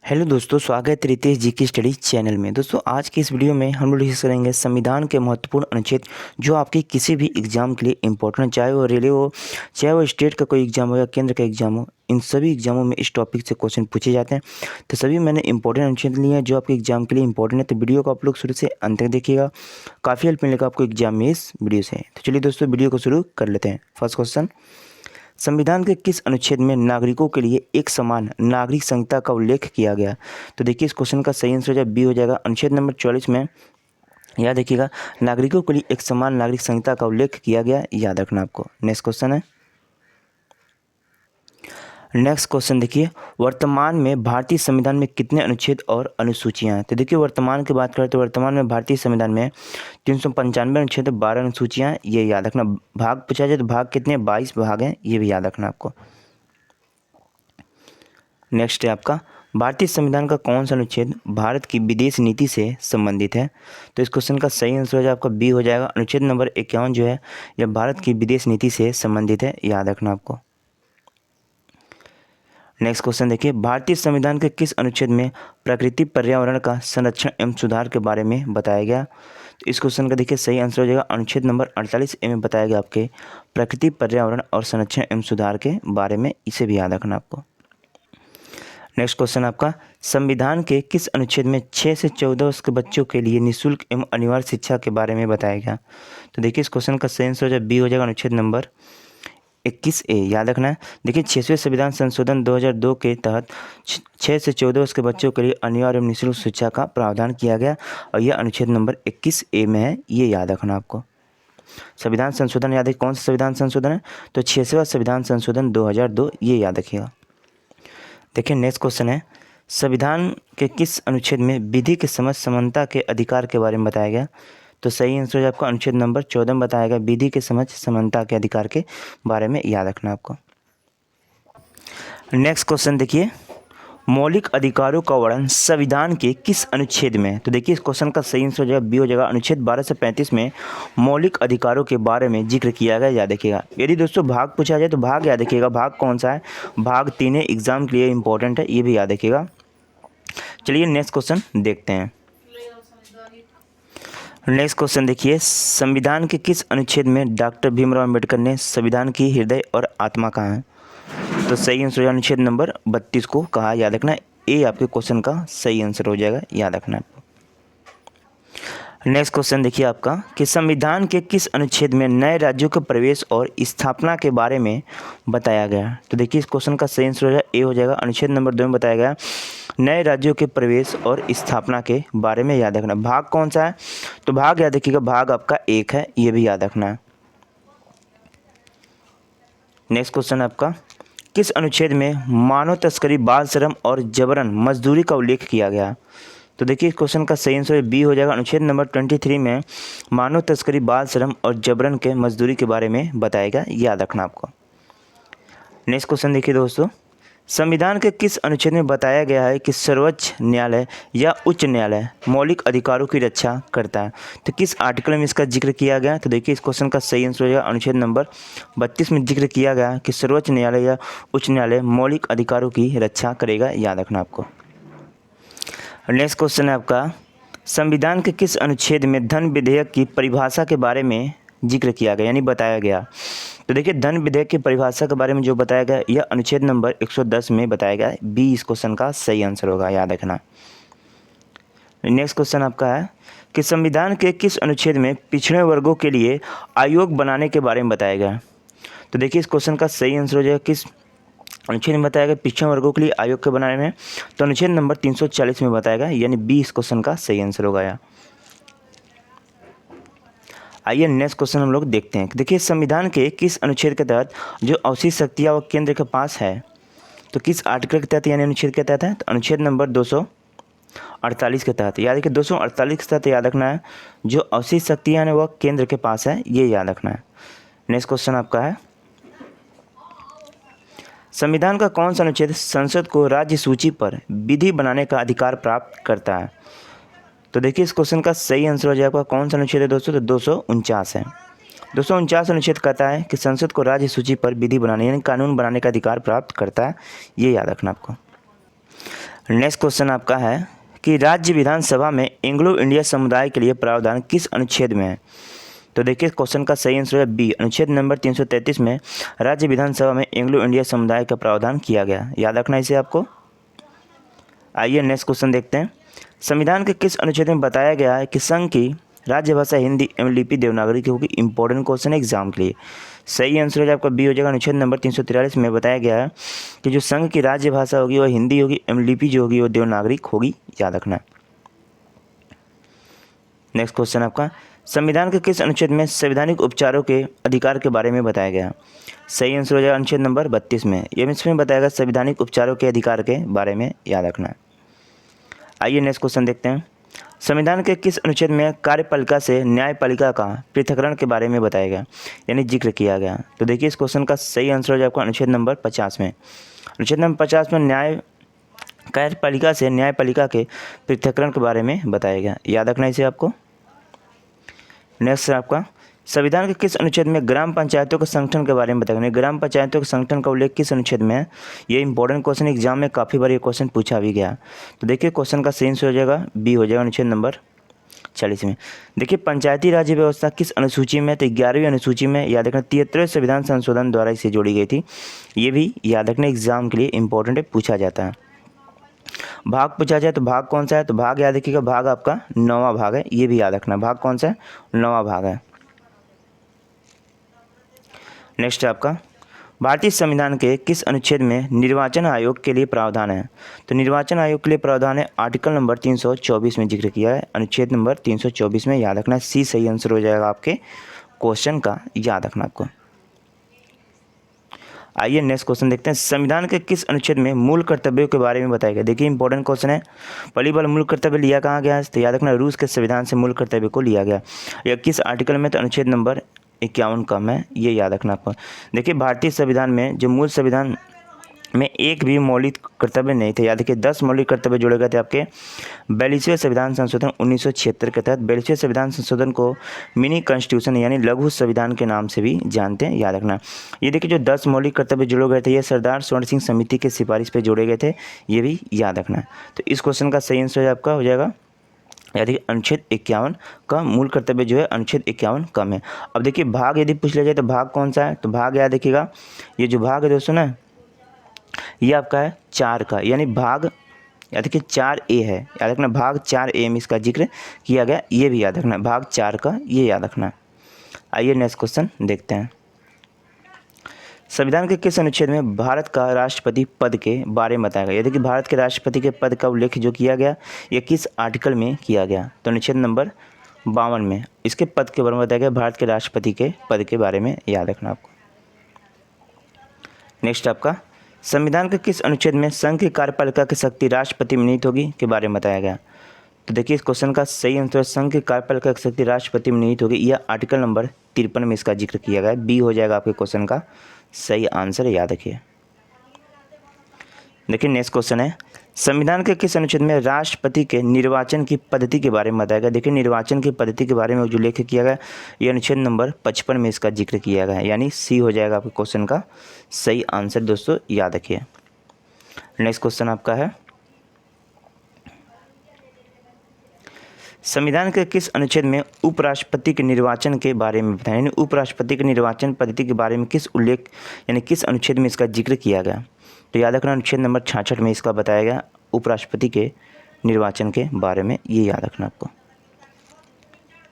Hello दोस्तों, स्वागत है रितेश जी की स्टडी चैनल में। दोस्तों आज की इस वीडियो में हम लोग डिस्कस करेंगे संविधान के महत्वपूर्ण अनुच्छेद जो आपके किसी भी एग्जाम के लिए इंपॉर्टेंट, चाहे वो रेलवे हो, चाहे वो स्टेट का कोई एग्जाम हो या केंद्र का एग्जाम हो। इन सभी एग्जामों में इस टॉपिक से क्वेश्चन पूछे जाते हैं। तो सभी मैंने इंपॉर्टेंट अनुच्छेद लिए हैं जो आपके एग्जाम के लिए इंपॉर्टेंट है। तो वीडियो को आप लोग शुरू से अंत तक देखिएगा, काफ़ी हेल्प मिलेगा आपको एग्जाम में इस वीडियो से। तो चलिए दोस्तों वीडियो को शुरू कर लेते हैं। फर्स्ट क्वेश्चन, संविधान के किस अनुच्छेद में नागरिकों के लिए एक समान नागरिक संहिता का उल्लेख किया गया? तो देखिए इस क्वेश्चन का सही आंसर जो बी हो जाएगा। अनुच्छेद नंबर 44 में याद रखिएगा, नागरिकों के लिए एक समान नागरिक संहिता का उल्लेख किया गया, याद रखना आपको। नेक्स्ट क्वेश्चन है, नेक्स्ट क्वेश्चन देखिए, वर्तमान में भारतीय संविधान में कितने अनुच्छेद और अनुसूचियां हैं? तो देखिए वर्तमान की बात करें तो वर्तमान में भारतीय संविधान में 395 अनुच्छेद, 12 अनुसूचियां हैं, ये याद रखना। भाग पूछा जाए तो भाग कितने, 22 भाग हैं, ये भी याद रखना आपको। नेक्स्ट है आपका, भारतीय संविधान का कौन सा अनुच्छेद भारत की विदेश नीति से संबंधित है? तो इस क्वेश्चन का सही आंसर हो जाएगा आपका बी हो जाएगा। अनुच्छेद नंबर 51 जो है यह भारत की विदेश नीति से संबंधित है, याद रखना आपको। नेक्स्ट क्वेश्चन देखिए, भारतीय संविधान के किस अनुच्छेद में प्रकृति पर्यावरण का संरक्षण एवं सुधार के बारे में बताया गया? तो इस क्वेश्चन का देखिए सही आंसर हो जाएगा अनुच्छेद नंबर 48 ए में बताया गया आपके प्रकृति पर्यावरण और संरक्षण एवं सुधार के बारे में, इसे भी याद रखना आपको। नेक्स्ट क्वेश्चन आपका, संविधान के किस अनुच्छेद में 6 से 14 वर्ष के बच्चों के लिए निःशुल्क एवं अनिवार्य शिक्षा के बारे में बताया गया? तो देखिए इस क्वेश्चन का सही आंसर हो जाएगा बी हो जाएगा, अनुच्छेद नंबर 21 ए, याद रखना है। देखिए 6वें संविधान संशोधन 2002 के तहत 6 से 14 वर्ष के बच्चों के लिए अनिवार्य एवं निःशुल्क शिक्षा का प्रावधान किया गया और यह अनुच्छेद नंबर 21 ए में है, ये याद रखना आपको। संविधान संशोधन याद है, कौन सा संविधान संशोधन है? तो 6वां संविधान संशोधन 2002, ये याद रखिएगा। देखिए नेक्स्ट क्वेश्चन है, संविधान के किस अनुच्छेद में विधि के समझ समानता के अधिकार के बारे में बताया गया? तो सही आंसर है आपका अनुच्छेद नंबर 14 में बताया गया विधि के समझ समानता के अधिकार के बारे में, याद रखना आपको। नेक्स्ट क्वेश्चन देखिए, मौलिक अधिकारों का वर्णन संविधान के किस अनुच्छेद में? तो देखिए इस क्वेश्चन का सही आंसर हो जाएगा बी हो जाएगा, अनुच्छेद 12 से 35 में मौलिक अधिकारों के बारे में जिक्र किया गया, याद रखिएगा। यदि दोस्तों भाग पूछा जाए तो भाग याद रखिएगा, भाग कौन सा है? भाग 3 है, एग्जाम के लिए इंपॉर्टेंट है, ये भी याद रखिएगा। चलिए नेक्स्ट क्वेश्चन देखते हैं। नेक्स्ट क्वेश्चन देखिए, संविधान के किस अनुच्छेद में डॉक्टर भीमराव अम्बेडकर ने संविधान की हृदय और आत्मा कहा है? तो सही आंसर अनुच्छेद नंबर 32 को कहा, याद रखना। ए आपके क्वेश्चन का सही आंसर हो जाएगा, याद रखना आपको। नेक्स्ट क्वेश्चन देखिए आपका, कि संविधान के किस अनुच्छेद में नए राज्यों के प्रवेश और स्थापना के बारे में बताया गया? तो देखिए इस क्वेश्चन का सही आंसर हो जाएगा ए हो जाएगा, अनुच्छेद नंबर 2 में बताया गया नए राज्यों के प्रवेश और स्थापना के बारे में, याद रखना। भाग कौन सा है? तो भाग याद रखिएगा, भाग आपका 1 है, ये भी याद रखना है। नेक्स्ट क्वेश्चन आपका, किस अनुच्छेद में मानव तस्करी, बाल श्रम और जबरन मजदूरी का उल्लेख किया गया? तो देखिए इस क्वेश्चन का सही आंसर बी हो जाएगा, अनुच्छेद नंबर 23 में मानव तस्करी, बाल श्रम और जबरन के मजदूरी के बारे में बताया गया, याद रखना आपको। नेक्स्ट क्वेश्चन देखिए दोस्तों, संविधान के किस अनुच्छेद में बताया गया है कि सर्वोच्च न्यायालय या उच्च न्यायालय मौलिक अधिकारों की रक्षा करता है? तो किस आर्टिकल में इसका जिक्र किया गया? तो देखिए इस क्वेश्चन का सही आंसर हो जाएगा, अनुच्छेद नंबर 32 में जिक्र किया गया कि सर्वोच्च न्यायालय या उच्च न्यायालय मौलिक अधिकारों की रक्षा करेगा, याद रखना आपको। नेक्स्ट क्वेश्चन है आपका, संविधान के किस अनुच्छेद में धन विधेयक की परिभाषा के बारे में जिक्र किया गया, यानी बताया गया? तो देखिए धन विधेयक की परिभाषा के बारे में जो बताया गया यह अनुच्छेद नंबर 110 में बताया गया है, बी इस क्वेश्चन का सही आंसर होगा, याद रखना। नेक्स्ट क्वेश्चन आपका है कि संविधान के किस अनुच्छेद में पिछड़े वर्गों के लिए आयोग बनाने के बारे में बताया गया? तो देखिए इस क्वेश्चन का सही आंसर हो जाएगा, किस अनुच्छेद में बताया गया पिछड़े वर्गों के लिए आयोग के बनाने में? तो अनुच्छेद नंबर 340 में बताया गया, यानी बी इस क्वेश्चन का सही आंसर होगा। आइए नेक्स्ट क्वेश्चन हम लोग देखते हैं। देखिए संविधान के किस अनुच्छेद के तहत जो अवशिष्ट शक्तियाँ वो केंद्र के पास है? तो किस आर्टिकल के तहत यानी अनुच्छेद के तहत है? तो अनुच्छेद नंबर 248 के तहत, याद रखिए 248 के तहत, याद रखना है। जो अवशिष्ट शक्तियाँ हैं वह केंद्र के पास है, ये याद रखना है। नेक्स्ट क्वेश्चन आपका है, संविधान का कौन सा अनुच्छेद संसद को राज्य सूची पर विधि बनाने का अधिकार प्राप्त करता है? तो देखिए इस क्वेश्चन का सही आंसर हो जाएगा, कौन सा अनुच्छेद है दोस्तों? तो 249 है। 249 अनुच्छेद कहता है कि संसद को राज्य सूची पर विधि बनाने यानी कानून बनाने का अधिकार प्राप्त करता है, ये याद रखना आपको। नेक्स्ट क्वेश्चन आपका है कि राज्य विधानसभा में एंग्लो इंडिया समुदाय के लिए प्रावधान किस अनुच्छेद में है। तो देखिए क्वेश्चन का सही आंसर है बी, अनुच्छेद नंबर 333 में राज्य विधानसभा में एंग्लो इंडिया समुदाय का प्रावधान किया गया। याद रखना इसे आपको। आइए नेक्स्ट क्वेश्चन देखते हैं। संविधान के किस अनुच्छेद में बताया गया है कि संघ की राज्य भाषा हिंदी एवं लिपि देवनागरी की होगी। इंपॉर्टेंट क्वेश्चन है एग्जाम के लिए। सही आंसर हो जाए आपका बी हो जाएगा। अनुच्छेद नंबर 343 में बताया गया है कि जो संघ की राज्य भाषा होगी वह हिंदी होगी एवं लिपि जो होगी वो देवनागरिक होगी। याद रखना। नेक्स्ट क्वेश्चन आपका, संविधान के किस अनुच्छेद में संवैधानिक उपचारों के अधिकार के बारे में बताया गया। सही आंसर हो जाएगा अनुच्छेद नंबर 32 में। ये इसमें बताएगा संवैधानिक उपचारों के अधिकार के बारे में। याद रखना। आइए नेक्स्ट क्वेश्चन देखते हैं। संविधान के किस अनुच्छेद में कार्यपालिका से न्यायपालिका का पृथक्करण के बारे में बताया गया, यानी जिक्र किया गया। तो देखिए इस क्वेश्चन का सही आंसर हो जाएगा अनुच्छेद नंबर 50 में। अनुच्छेद नंबर 50 में कार्यपालिका से न्यायपालिका के पृथक्करण के बारे में बताया गया। याद रखना इसे आपको। नेक्स्ट है आपका, संविधान के किस अनुच्छेद में ग्राम पंचायतों के संगठन के बारे में बताया गया। ग्राम पंचायतों के संगठन का उल्लेख किस अनुच्छेद में है। ये इंपॉर्टेंट क्वेश्चन एग्जाम में काफ़ी बार ये क्वेश्चन पूछा भी गया। तो देखिए क्वेश्चन का सही आंसर हो जाएगा बी हो जाएगा अनुच्छेद नंबर 40 में। देखिए पंचायती राज व्यवस्था किस अनुसूची में, तो 11वीं अनुसूची में। याद रखना 73वें संविधान संशोधन द्वारा इसे जोड़ी गई थी। ये भी याद रखना एग्जाम के लिए इंपॉर्टेंट है, पूछा जाता है। भाग पूछा जाए तो भाग कौन सा है, तो भाग याद रखिएगा भाग आपका 9वां भाग है। ये भी याद रखना भाग कौन सा है, 9वां भाग है। नेक्स्ट है आपका, भारतीय संविधान के किस अनुच्छेद में निर्वाचन आयोग के लिए प्रावधान है। तो निर्वाचन आयोग के लिए प्रावधान है आर्टिकल नंबर 324 में जिक्र किया है, अनुच्छेद नंबर 324 में। याद रखना सी सही आंसर हो जाएगा आपके क्वेश्चन का। याद रखना आपको। आइए नेक्स्ट क्वेश्चन देखते हैं। संविधान के किस अनुच्छेद में मूल कर्तव्यों के बारे में बताया गया। देखिए इंपॉर्टेंट क्वेश्चन है। पहली बार मूल कर्तव्य लिया कहाँ गया है, तो याद रखना रूस के संविधान से मूल कर्तव्य को लिया गया। या किस आर्टिकल में, तो अनुच्छेद नंबर 51 कम है। ये याद रखना आपको। देखिए भारतीय संविधान में जो मूल संविधान में एक भी मौलिक कर्तव्य नहीं थे। याद रखिए 10 मौलिक कर्तव्य जोड़े गए थे आपके 42वें संविधान संशोधन 1976 के तहत। 42वें संविधान संशोधन को मिनी कॉन्स्टिट्यूशन यानी लघु संविधान के नाम से भी जानते हैं। याद रखना। ये देखिए जो 10 मौलिक कर्तव्य जोड़े गए थे ये सरदार स्वर्ण सिंह समिति की सिफारिश पर जोड़े गए थे। ये भी याद रखना। तो इस क्वेश्चन का सही आंसर आपका हो जाएगा याद देखिए अनुच्छेद 51 का मूल कर्तव्य जो है अनुच्छेद 51 कम है। अब देखिए भाग यदि पूछ लिया जाए तो भाग कौन सा है, तो भाग याद देखिएगा ये जो भाग है दोस्तों ना ये आपका है 4 का, यानी भाग याद रखिए 4A है। याद रखना भाग 4A में इसका जिक्र किया गया। ये भी याद रखना भाग 4 का, ये याद रखना। आइए नेक्स्ट क्वेश्चन देखते हैं। संविधान के किस अनुच्छेद में भारत का राष्ट्रपति पद के बारे में बताया गया। यदि कि भारत के राष्ट्रपति के पद का उल्लेख जो किया गया ये किस आर्टिकल में किया गया, तो अनुच्छेद नंबर 52 में इसके पद के बारे में बताया गया। भारत के राष्ट्रपति के पद के बारे में याद रखना आपको। नेक्स्ट आपका, संविधान के किस अनुच्छेद में संघ की कार्यपालिका की शक्ति राष्ट्रपति में निहित होगी के बारे में बताया गया। तो देखिए इस क्वेश्चन का सही आंसर संघ की कार्यपालिका की शक्ति राष्ट्रपति में निहित होगी। यह आर्टिकल नंबर 53 में इसका जिक्र किया गया। बी हो जाएगा आपके क्वेश्चन का सही आंसर। याद रखिए। देखिए नेक्स्ट क्वेश्चन है, संविधान के किस अनुच्छेद में राष्ट्रपति के निर्वाचन की पद्धति के बारे में बताया गया। देखिए निर्वाचन की पद्धति के बारे में जो उल्लेख किया गया ये अनुच्छेद नंबर 55 में इसका जिक्र किया गया है, यानी सी हो जाएगा आपके क्वेश्चन का सही आंसर दोस्तों। याद रखिए। नेक्स्ट क्वेश्चन आपका है, संविधान के किस अनुच्छेद में उपराष्ट्रपति के निर्वाचन के बारे में बताया, यानी उपराष्ट्रपति के निर्वाचन पद्धति के बारे में किस उल्लेख यानी किस अनुच्छेद में इसका जिक्र किया गया। तो याद रखना अनुच्छेद नंबर 66 में इसका बताया गया उपराष्ट्रपति के निर्वाचन के बारे में। ये याद रखना आपको।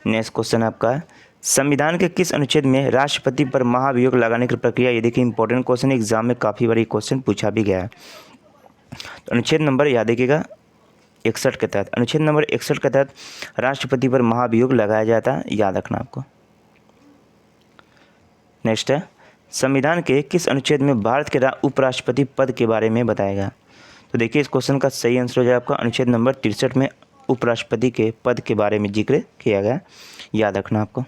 नेक्स्ट क्वेश्चन आपका है, संविधान के किस अनुच्छेद में राष्ट्रपति पर महाभियोग लगाने की प्रक्रिया। ये देखिए इंपॉर्टेंट क्वेश्चन एग्जाम में काफ़ी बार क्वेश्चन पूछा भी गया है। तो अनुच्छेद नंबर याद रखिएगा 61 के तहत, अनुच्छेद नंबर 61 के तहत राष्ट्रपति पर महाभियोग लगाया जाता है। याद रखना आपको। नेक्स्ट है, संविधान के किस अनुच्छेद में भारत के उपराष्ट्रपति पद के बारे में बताया गया। तो देखिए इस क्वेश्चन का सही आंसर हो जाएगा आपका अनुच्छेद नंबर 63 में उपराष्ट्रपति के पद के बारे में जिक्र किया गया। याद रखना आपको।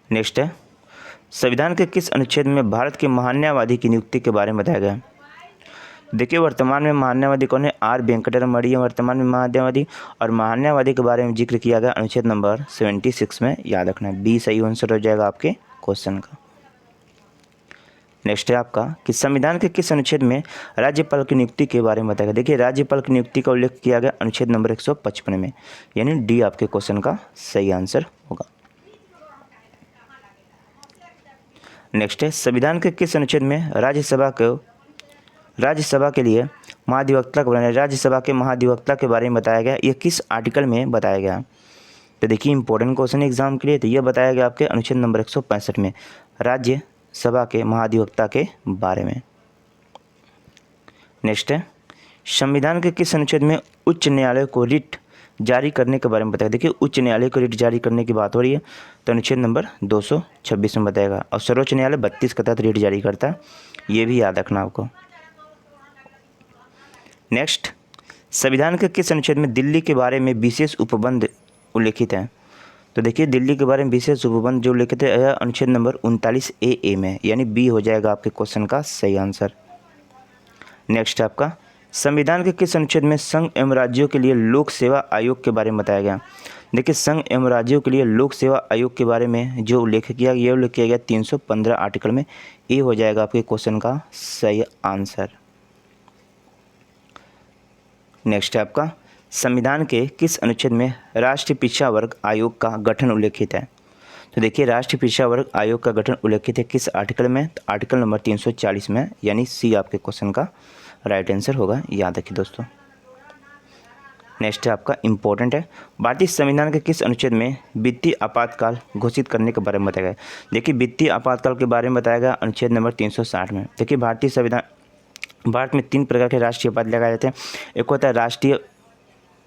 नेक्स्ट है, संविधान के किस अनुच्छेद में भारत के महान्यायवादी की नियुक्ति के बारे में बताया गया। देखिए वर्तमान में महान्यायवादी कौन है, आर वेंकटरमणि है वर्तमान में महान्यायवादी, और महान्यायवादी के बारे में जिक्र किया गया अनुच्छेद नंबर 76 में। याद रखना बी सही आंसर हो जाएगा आपके क्वेश्चन का। नेक्स्ट है आपका कि संविधान के किस अनुच्छेद में राज्यपाल की नियुक्ति के बारे में बताया गया। देखिए राज्यपाल की नियुक्ति का उल्लेख किया गया अनुच्छेद नंबर 155 में, यानी डी आपके क्वेश्चन का सही आंसर होगा। नेक्स्ट है संविधान के किस अनुच्छेद में राज्यसभा के लिए महाधिवक्ता को बनाया, राज्यसभा के महाधिवक्ता के बारे में बताया गया, ये किस आर्टिकल में बताया गया। तो देखिए इंपॉर्टेंट क्वेश्चन एग्जाम के लिए, तो यह बताया गया आपके अनुच्छेद नंबर 165 में राज्यसभा के महाधिवक्ता के बारे में। नेक्स्ट है संविधान के किस अनुच्छेद में उच्च न्यायालय को रिट जारी करने के बारे में बताया। देखिए उच्च न्यायालय को रिट जारी करने की बात हो रही है, तो अनुच्छेद नंबर 226 में बताएगा, और सर्वोच्च न्यायालय 32 के तहत रिट जारी करता है, ये भी याद रखना आपको। नेक्स्ट संविधान के किस अनुच्छेद में दिल्ली के बारे में विशेष उपबंध उल्लेखित है। तो देखिए दिल्ली के बारे में विशेष उपबंध जो उल्लेखित है अनुच्छेद नंबर 39A में, यानी बी हो जाएगा आपके क्वेश्चन का सही आंसर। नेक्स्ट आपका संविधान के किस अनुच्छेद में संघ एवं राज्यों के लिए लोक सेवा आयोग के बारे में बताया गया। देखिए संघ एवं राज्यों के लिए लोक सेवा आयोग के बारे में जो उल्लेख किया यह उल्लेख किया गया 315 आर्टिकल में, ये हो जाएगा आपके क्वेश्चन का सही आंसर। नेक्स्ट है आपका संविधान के किस अनुच्छेद में राष्ट्रीय पिछड़ा वर्ग आयोग का गठन उल्लेखित है। तो देखिए राष्ट्रीय पिछड़ा वर्ग आयोग का गठन उल्लेखित है किस आर्टिकल में, तो आर्टिकल नंबर 340 में, यानी सी आपके क्वेश्चन का राइट आंसर होगा, याद रखिए दोस्तों। नेक्स्ट है आपका इंपॉर्टेंट है भारतीय संविधान के किस अनुच्छेद में वित्तीय आपातकाल घोषित करने के बारे में बताया गया। देखिए वित्तीय आपातकाल के बारे में बताया गया अनुच्छेद नंबर 360 में। देखिए भारत में 3 प्रकार के राष्ट्रीय आपात लगाए जाते हैं। एक होता है राष्ट्रीय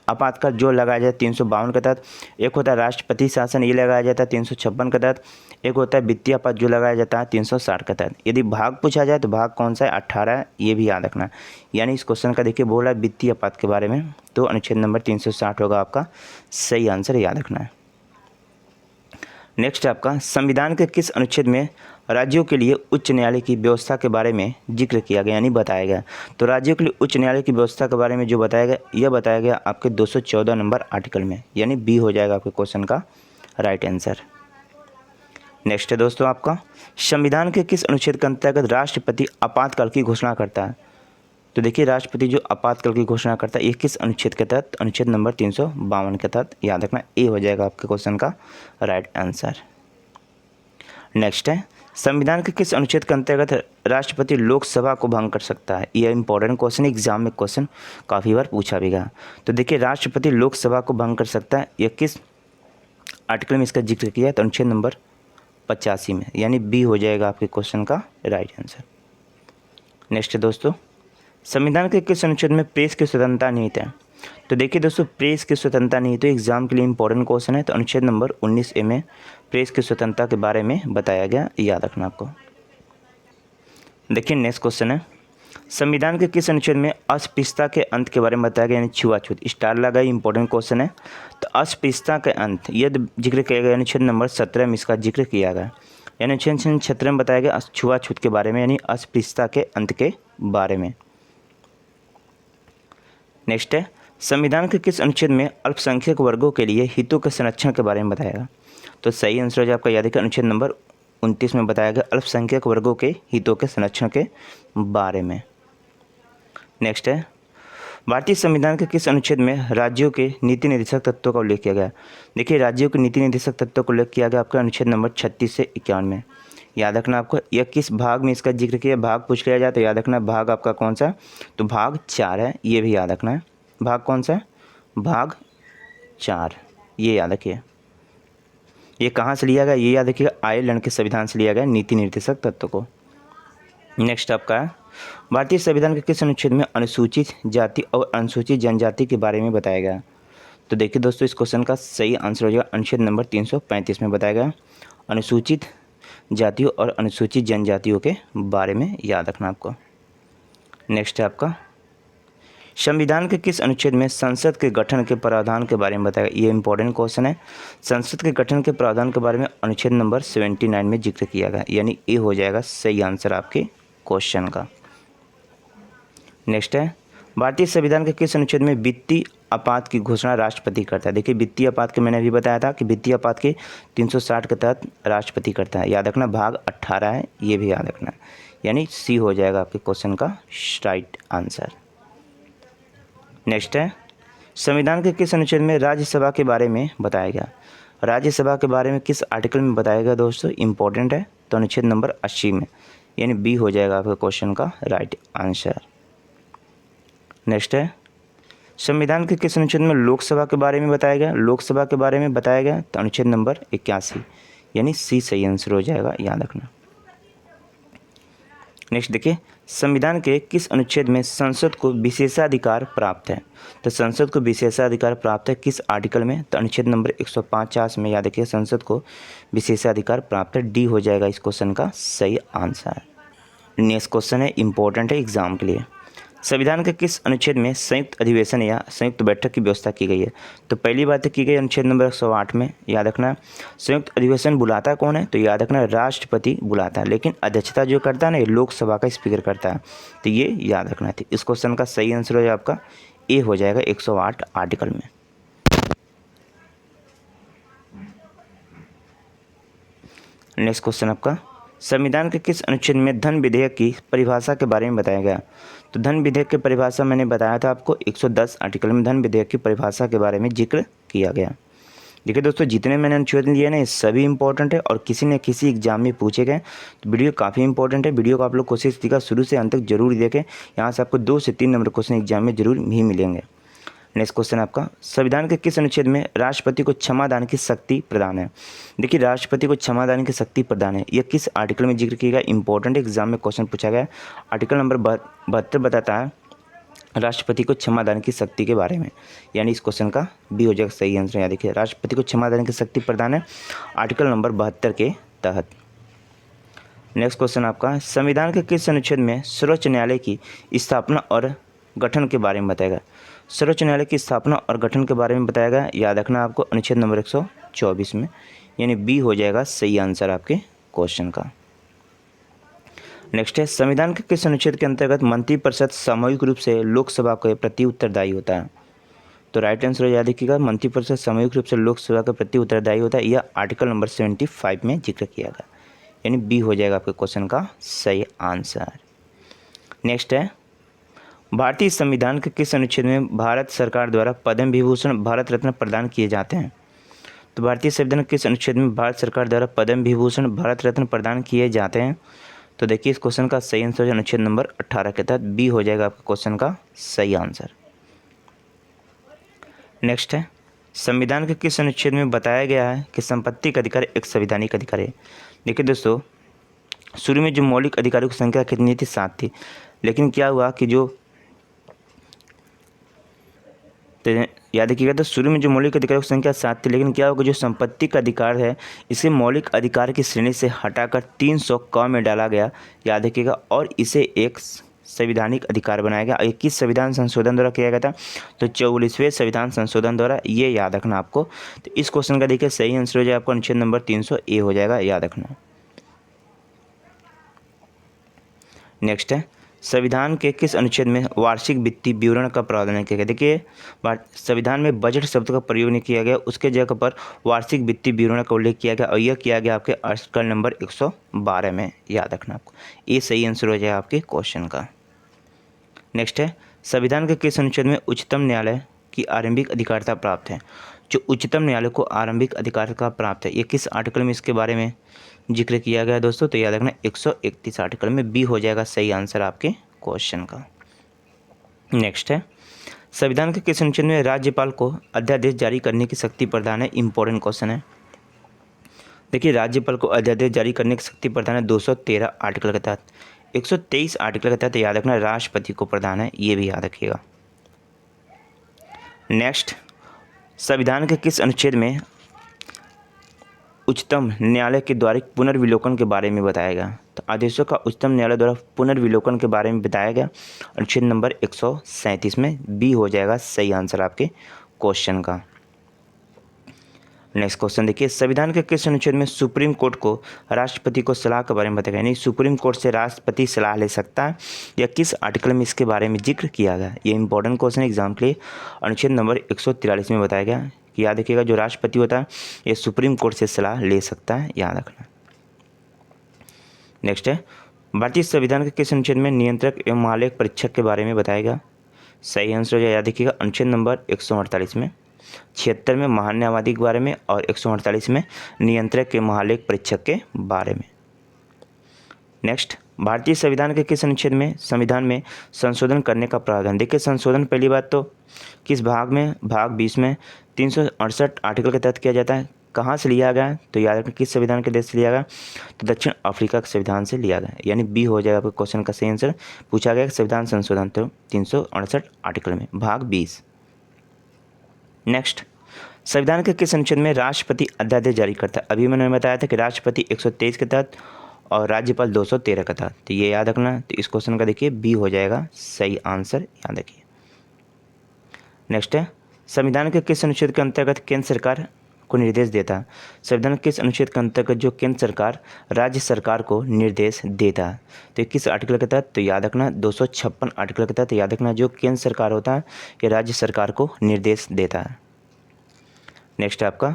आपातकाल जो लगाया जाता है 352 के तहत, एक होता है राष्ट्रपति शासन ये लगाया जाता है 356 के तहत, एक होता है वित्तीय आपात जो लगाया जाता है 360 के तहत। यदि भाग पूछा जाए तो भाग कौन सा है, 18 है, ये भी याद रखना। यानी इस क्वेश्चन का देखिए बोला वित्तीय आपात के बारे में, तो अनुच्छेद नंबर 360 होगा आपका सही आंसर, याद रखना है। नेक्स्ट आपका संविधान के किस अनुच्छेद में राज्यों के लिए उच्च न्यायालय की व्यवस्था के बारे में जिक्र किया गया, यानी बताया गया। तो राज्यों के लिए उच्च न्यायालय की व्यवस्था के बारे में जो बताया गया, यह बताया गया आपके 214 नंबर आर्टिकल में, यानी बी हो जाएगा आपके क्वेश्चन का राइट आंसर। नेक्स्ट है दोस्तों आपका संविधान के किस अनुच्छेद के अंतर्गत राष्ट्रपति आपातकाल की घोषणा करता है। तो देखिए राष्ट्रपति जो आपातकाल की घोषणा करता है ये किस अनुच्छेद के तहत, अनुच्छेद नंबर 352 के तहत, याद रखना, ए हो जाएगा आपके क्वेश्चन का राइट आंसर। नेक्स्ट है संविधान के किस अनुच्छेद के अंतर्गत राष्ट्रपति लोकसभा को भंग कर सकता है। यह इंपॉर्टेंट क्वेश्चन, एग्जाम में क्वेश्चन काफ़ी बार पूछा भी गया। तो देखिए राष्ट्रपति लोकसभा को भंग कर सकता है, यह किस आर्टिकल में इसका जिक्र किया है, तो अनुच्छेद नंबर 85 में, यानी बी हो जाएगा आपके क्वेश्चन का राइट आंसर। नेक्स्ट है दोस्तों संविधान के किस अनुच्छेद में प्रेस की स्वतंत्रता निहित है। तो देखिए दोस्तों प्रेस की स्वतंत्रता नहीं तो एग्जाम के लिए इंपॉर्टेंट क्वेश्चन है, तो अनुच्छेद नंबर 19A में प्रेस की स्वतंत्रता के बारे में बताया गया, याद रखना आपको। देखिए नेक्स्ट क्वेश्चन है संविधान के किस अनुच्छेद में अस्पृश्यता के अंत के बारे में बताया गया, यानी छुआछूत, स्टार लगा, इंपॉर्टेंट क्वेश्चन है। तो अस्पृश्यता के अंत यदि जिक्र किया गया अनुच्छेद नंबर 17 में इसका जिक्र किया गया, यानी अनुच्छेद 17 में बताया गया छुआछूत के बारे में, यानी अस्पृश्यता के अंत के बारे में। नेक्स्ट है संविधान के किस अनुच्छेद में अल्पसंख्यक वर्गों के लिए हितों के संरक्षण के बारे में बताया। तो सही आंसर जो आपका याद है कि अनुच्छेद नंबर 29 में बताया गया अल्पसंख्यक वर्गों के हितों के संरक्षण के बारे में। नेक्स्ट है भारतीय संविधान के किस अनुच्छेद में राज्यों के नीति निर्देशक तत्वों का उल्लेख किया गया। देखिए राज्यों के नीति निर्देशक तत्वों का उल्लेख किया गया आपका अनुच्छेद नंबर 36 से 51 में, याद रखना आपको। यह किस भाग में इसका जिक्र किया, भाग पूछ लिया जाए तो याद रखना भाग आपका कौन सा है, तो भाग 4 है, ये भी याद रखना है। भाग कौन सा है, भाग 4, ये याद रखिए। ये कहाँ से लिया गया, ये याद रखिएगा, आयरलैंड के संविधान से लिया गया नीति निर्देशक तत्व को। नेक्स्ट आपका है भारतीय संविधान के किस अनुच्छेद में अनुसूचित जाति और अनुसूचित जनजाति के बारे में बताया गया। तो देखिए दोस्तों इस क्वेश्चन का सही आंसर हो जाएगा अनुच्छेद नंबर 335 में बताया गया अनुसूचित जातियों और अनुसूचित जनजातियों के बारे में, याद रखना आपको। नेक्स्ट है आपका संविधान के किस अनुच्छेद में संसद के गठन के प्रावधान के बारे में बताया गया। ये इंपॉर्टेंट क्वेश्चन है। संसद के गठन के प्रावधान के बारे में अनुच्छेद नंबर 79 में जिक्र किया गया, यानी ए हो जाएगा सही आंसर आपके क्वेश्चन का। नेक्स्ट है भारतीय संविधान के किस अनुच्छेद में वित्तीय आपात की घोषणा राष्ट्रपति करता है? देखिए वित्तीय आपात के मैंने अभी बताया था कि वित्तीय आपात के 360 के तहत राष्ट्रपति करता है। याद रखना भाग 18 है, ये भी याद रखना, यानी सी हो जाएगा आपके क्वेश्चन का राइट आंसर। नेक्स्ट है, संविधान के किस अनुच्छेद में राज्यसभा के बारे में बताया गया? राज्यसभा के बारे में किस आर्टिकल में बताया गया दोस्तों? इंपॉर्टेंट है, तो अनुच्छेद नंबर 80 में, यानी बी हो जाएगा आपके क्वेश्चन का राइट आंसर। नेक्स्ट है, संविधान के किस अनुच्छेद में लोकसभा के बारे में बताया गया? लोकसभा के बारे में बताया गया तो अनुच्छेद नंबर 81, यानी सी सही आंसर हो जाएगा, याद रखना। नेक्स्ट देखिए, संविधान के किस अनुच्छेद में संसद को विशेषाधिकार प्राप्त है? तो संसद को विशेषाधिकार प्राप्त है किस आर्टिकल में? तो अनुच्छेद नंबर 150 में, याद रखिए संसद को विशेषाधिकार प्राप्त है, डी हो जाएगा इस क्वेश्चन का सही आंसर। नेक्स्ट क्वेश्चन है, इंपॉर्टेंट है एग्जाम के लिए। संविधान के किस अनुच्छेद में संयुक्त अधिवेशन या संयुक्त बैठक की व्यवस्था की गई है? तो पहली बात की गई अनुच्छेद नंबर 108 में, याद रखना। संयुक्त अधिवेशन बुलाता कौन है? तो याद रखना राष्ट्रपति बुलाता है, लेकिन अध्यक्षता जो करता है ना, ये लोकसभा का स्पीकर करता है, तो ये याद रखना थी। इस क्वेश्चन का सही आंसर हो जाएगा आपका ए हो जाएगा 108 आर्टिकल में। नेक्स्ट क्वेश्चन आपका, संविधान के किस अनुच्छेद में धन विधेयक की परिभाषा के बारे में बताया गया? तो धन विधेयक की परिभाषा मैंने बताया था आपको 110 आर्टिकल में धन विधेयक की परिभाषा के बारे में जिक्र किया गया। देखिए दोस्तों, जितने मैंने अनुच्छेद लिए ना, ये सभी इंपॉर्टेंट है और किसी न किसी एग्जाम में पूछे गए, तो वीडियो काफ़ी इंपॉर्टेंट है। वीडियो को आप लोग कोशिश कीजिएगा शुरू से अंत तक जरूर देखें, यहाँ से आपको 2 से 3 नंबर क्वेश्चन एग्जाम में जरूर ही मिलेंगे। नेक्स्ट क्वेश्चन आपका, संविधान के किस अनुच्छेद में राष्ट्रपति को क्षमादान की शक्ति प्रदान है? देखिए राष्ट्रपति को क्षमादान की शक्ति प्रदान है, यह किस आर्टिकल में जिक्र किया गया? इंपॉर्टेंट एग्जाम में क्वेश्चन पूछा गया। आर्टिकल नंबर 72 बताता है राष्ट्रपति को क्षमादान की शक्ति के बारे में, यानी इस क्वेश्चन का बी हो जाएगा सही आंसर। याद देखिए राष्ट्रपति को क्षमादान की शक्ति प्रदान है आर्टिकल नंबर 72 के तहत। नेक्स्ट क्वेश्चन आपका, संविधान के किस अनुच्छेद में सर्वोच्च न्यायालय की स्थापना और गठन के बारे में बताया गया? सर्वोच्च न्यायालय की स्थापना और गठन के बारे में बताया गया, याद रखना आपको अनुच्छेद नंबर 124 में, यानी बी हो जाएगा सही आंसर आपके क्वेश्चन का। नेक्स्ट है, संविधान के किस अनुच्छेद के अंतर्गत मंत्रिपरिषद सामूहिक रूप से लोकसभा के प्रति उत्तरदायी होता है? तो राइट आंसर याद रखिएगा, मंत्रिपरिषद सामूहिक रूप से लोकसभा के प्रति उत्तरदायी होता है, यह आर्टिकल नंबर 75 में जिक्र किया गया, यानी बी हो जाएगा आपके क्वेश्चन का सही आंसर। नेक्स्ट है, भारतीय संविधान के किस अनुच्छेद में भारत सरकार द्वारा पद्म विभूषण भारत रत्न प्रदान किए जाते हैं? तो भारतीय संविधान के किस अनुच्छेद में भारत सरकार द्वारा पद्म विभूषण भारत रत्न प्रदान किए जाते हैं? तो देखिए इस क्वेश्चन का सही आंसर अनुच्छेद नंबर 18 के तहत बी हो जाएगा आपके क्वेश्चन का सही आंसर। नेक्स्ट है, संविधान के किस अनुच्छेद में बताया गया है कि संपत्ति का अधिकार एक संवैधानिक अधिकार है? देखिए दोस्तों, शुरू में जो मौलिक अधिकारों की संख्या कितनी थी? 7 थी, लेकिन क्या हुआ कि जो याद रखिएगा, तो शुरू में जो मौलिक अधिकारों की संख्या 7 थी, लेकिन क्या होगा जो संपत्ति का अधिकार है इसे मौलिक अधिकार की श्रेणी से हटाकर 300 क में डाला गया, याद रखिएगा, और इसे एक संवैधानिक अधिकार बनाया गया। ये किस संविधान संशोधन द्वारा किया गया था? तो 44वें संविधान संशोधन द्वारा, ये याद रखना आपको। तो इस क्वेश्चन का देखिए सही आंसर हो जाएगा आपको अनुच्छेद नंबर 300 ए हो जाएगा, याद रखना। नेक्स्ट है, संविधान के किस अनुच्छेद में वार्षिक वित्तीय विवरण का प्रावधान किया गया? देखिए संविधान में बजट शब्द का प्रयोग नहीं किया गया, उसके जगह पर वार्षिक वित्तीय विवरण का उल्लेख किया गया, और यह किया गया आपके आर्टिकल नंबर 112 में, याद रखना आपको। ये सही आंसर हो जाएगा आपके क्वेश्चन का। नेक्स्ट है, संविधान के किस अनुच्छेद में उच्चतम न्यायालय की आरंभिक अधिकारिता प्राप्त है? जो उच्चतम न्यायालय को आरंभिक अधिकारिता प्राप्त है, ये किस आर्टिकल में इसके बारे में जिक्र किया गया है दोस्तों? तो याद रखना 131 आर्टिकल में, बी हो जाएगा सही आंसर आपके क्वेश्चन का। नेक्स्ट है, संविधान के किस अनुच्छेद में राज्यपाल को अध्यादेश जारी करने की शक्ति प्रदान है? इंपॉर्टेंट क्वेश्चन है। देखिए राज्यपाल को अध्यादेश जारी करने की शक्ति प्रदान है 213 आर्टिकल के तहत। 123 आर्टिकल के तहत याद रखना राष्ट्रपति को प्रदान है, ये भी याद रखिएगा। नेक्स्ट, संविधान के किस अनुच्छेद में उच्चतम न्यायालय के द्वारा पुनर्विलोकन के बारे में बताया गया? तो आदेशों का उच्चतम न्यायालय द्वारा पुनर्विलोकन के बारे में बताया गया अनुच्छेद नंबर 137 में, बी हो जाएगा सही आंसर आपके क्वेश्चन का। नेक्स्ट क्वेश्चन देखिए, संविधान के किस अनुच्छेद में सुप्रीम कोर्ट को राष्ट्रपति को सलाह के बारे में बताया गया, यानी सुप्रीम कोर्ट से राष्ट्रपति सलाह ले सकता है, या किस आर्टिकल में इसके बारे में जिक्र किया गया। ये इंपॉर्टेंट क्वेश्चन एग्जाम के लिए अनुच्छेद नंबर 143 में बताया गया कि याद रखिएगा जो राष्ट्रपति होता है ये सुप्रीम कोर्ट से सलाह ले सकता है, याद रखना। नेक्स्ट है, भारतीय संविधान के किस अनुच्छेद में नियंत्रक एवं महालेख परीक्षक के बारे में बताया गया। सही आंसर हो जाए, याद रखिएगा अनुच्छेद नंबर 148 में। 76 में महान्यायवादी के बारे में और 148 में नियंत्रक के महालेख परीक्षक के बारे में। नेक्स्ट, भारतीय संविधान के किस अनुच्छेद में संविधान में संशोधन करने का प्रावधान। देखिए संशोधन पहली बात तो किस भाग में, भाग 20 में 368 आर्टिकल के तहत किया जाता है। कहाँ से लिया गया, तो याद रखें किस संविधान के देश से लिया गया, तो दक्षिण अफ्रीका के संविधान से लिया गया, यानी बी हो जाएगा आपके क्वेश्चन का सही आंसर। पूछा गया संविधान संशोधन तो 368 आर्टिकल में, भाग 20। नेक्स्ट, संविधान के किस अनुच्छेद में राष्ट्रपति अध्यादेश जारी करता है। अभी मैंने बताया था कि राष्ट्रपति 123 के तहत और राज्यपाल 213 का तहत, तो ये याद रखना। तो इस क्वेश्चन का देखिए बी हो जाएगा सही आंसर, याद रखिए। नेक्स्ट है, संविधान के किस अनुच्छेद के अंतर्गत केंद्र सरकार को निर्देश देता है। संविधान के किस अनुच्छेद के अंतर्गत जो केंद्र सरकार राज्य सरकार को निर्देश देता है, तो किस आर्टिकल के तहत, तो याद रखना 256 आर्टिकल के तहत। याद रखना जो केंद्र सरकार होता है ये राज्य सरकार को निर्देश देता है। नेक्स्ट है आपका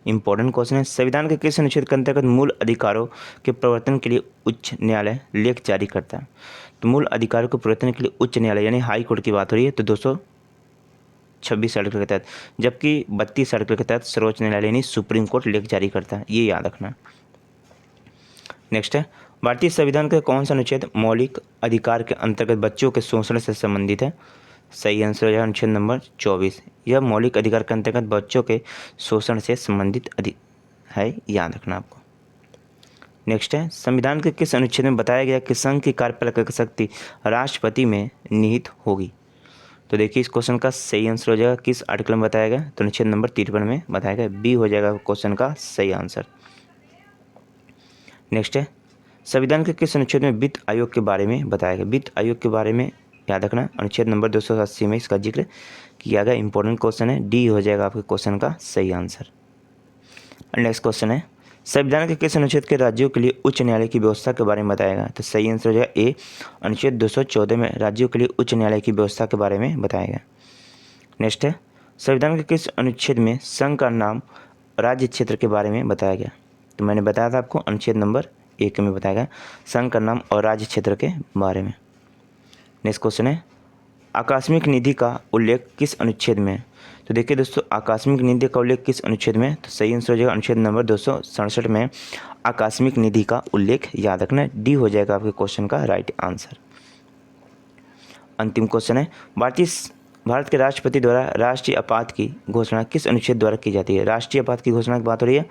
इंपॉर्टेंट क्वेश्चन है, संविधान के किस अनुच्छेद के अंतर्गत मूल अधिकारों के प्रवर्तन के लिए उच्च न्यायालय लेख जारी करता है। तो मूल अधिकारों के प्रवर्तन के लिए उच्च न्यायालय यानी हाई कोर्ट की बात हो रही है, तो 226 आर्टिकल के तहत, जबकि 32 आर्टिकल के तहत सर्वोच्च न्यायालय यानी सुप्रीम कोर्ट लेख जारी करता है, ये याद रखना। नेक्स्ट है, भारतीय संविधान का कौन सा अनुच्छेद मौलिक अधिकार के अंतर्गत बच्चों के शोषण से संबंधित है। सही आंसर हो जाएगा अनुच्छेद नंबर 24। यह मौलिक अधिकार के अंतर्गत बच्चों के शोषण से संबंधित है, याद रखना आपको। नेक्स्ट है, संविधान के किस अनुच्छेद में बताया गया कि संघ की कार्यपालक शक्ति राष्ट्रपति में निहित होगी। तो देखिए इस क्वेश्चन का सही आंसर हो जाएगा किस आर्टिकल में बताया गया, तो अनुच्छेद नंबर 53 में बताया गया, बी हो जाएगा क्वेश्चन का सही आंसर। नेक्स्ट है, संविधान के किस अनुच्छेद में वित्त आयोग के बारे में बताया गया। वित्त आयोग के बारे में याद रखना अनुच्छेद नंबर 280 में इसका जिक्र किया गया, इंपॉर्टेंट क्वेश्चन है, डी हो जाएगा आपके क्वेश्चन का सही आंसर। नेक्स्ट क्वेश्चन है, संविधान के किस अनुच्छेद के राज्यों के लिए उच्च न्यायालय की व्यवस्था के बारे में बताया गया। तो सही आंसर हो जाएगा ए, अनुच्छेद 214 में राज्यों के लिए उच्च न्यायालय की व्यवस्था के बारे में बताया गया। नेक्स्ट है, संविधान के किस अनुच्छेद में संघ का नाम राज्य क्षेत्र के बारे में बताया गया। तो मैंने बताया था आपको अनुच्छेद नंबर 1 में बताया गया संघ का नाम और राज्य क्षेत्र के बारे में। नेक्स्ट क्वेश्चन है, आकस्मिक निधि का उल्लेख किस अनुच्छेद में। तो देखिए दोस्तों आकस्मिक निधि का उल्लेख किस अनुच्छेद में, तो सही आंसर हो जाएगा अनुच्छेद नंबर 267 में आकस्मिक निधि का उल्लेख, याद रखना, डी हो जाएगा आपके क्वेश्चन का राइट आंसर। अंतिम क्वेश्चन है, भारत के राष्ट्रपति द्वारा राष्ट्रीय आपात की घोषणा किस अनुच्छेद द्वारा की जाती है। राष्ट्रीय आपात की घोषणा की बात हो रही है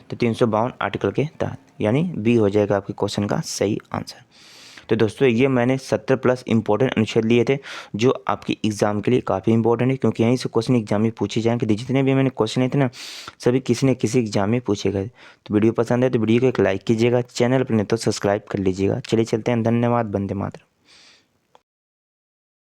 तो 352 आर्टिकल के तहत, यानी बी हो जाएगा आपके क्वेश्चन का सही आंसर। तो दोस्तों ये मैंने 70+ इंपॉर्टेंट अनुच्छेद लिए थे जो आपकी एग्जाम के लिए काफ़ी इंपॉर्टेंट है, क्योंकि यहीं से क्वेश्चन एग्जाम में पूछे जाएंगे। जितने भी मैंने क्वेश्चन लिए थे ना सभी किसी न किसी एग्जाम में पूछे गए। तो वीडियो पसंद है तो वीडियो को एक लाइक कीजिएगा, चैनल पर नहीं तो सब्सक्राइब कर लीजिएगा। चलिए चलते हैं, धन्यवाद, वंदे मातरम।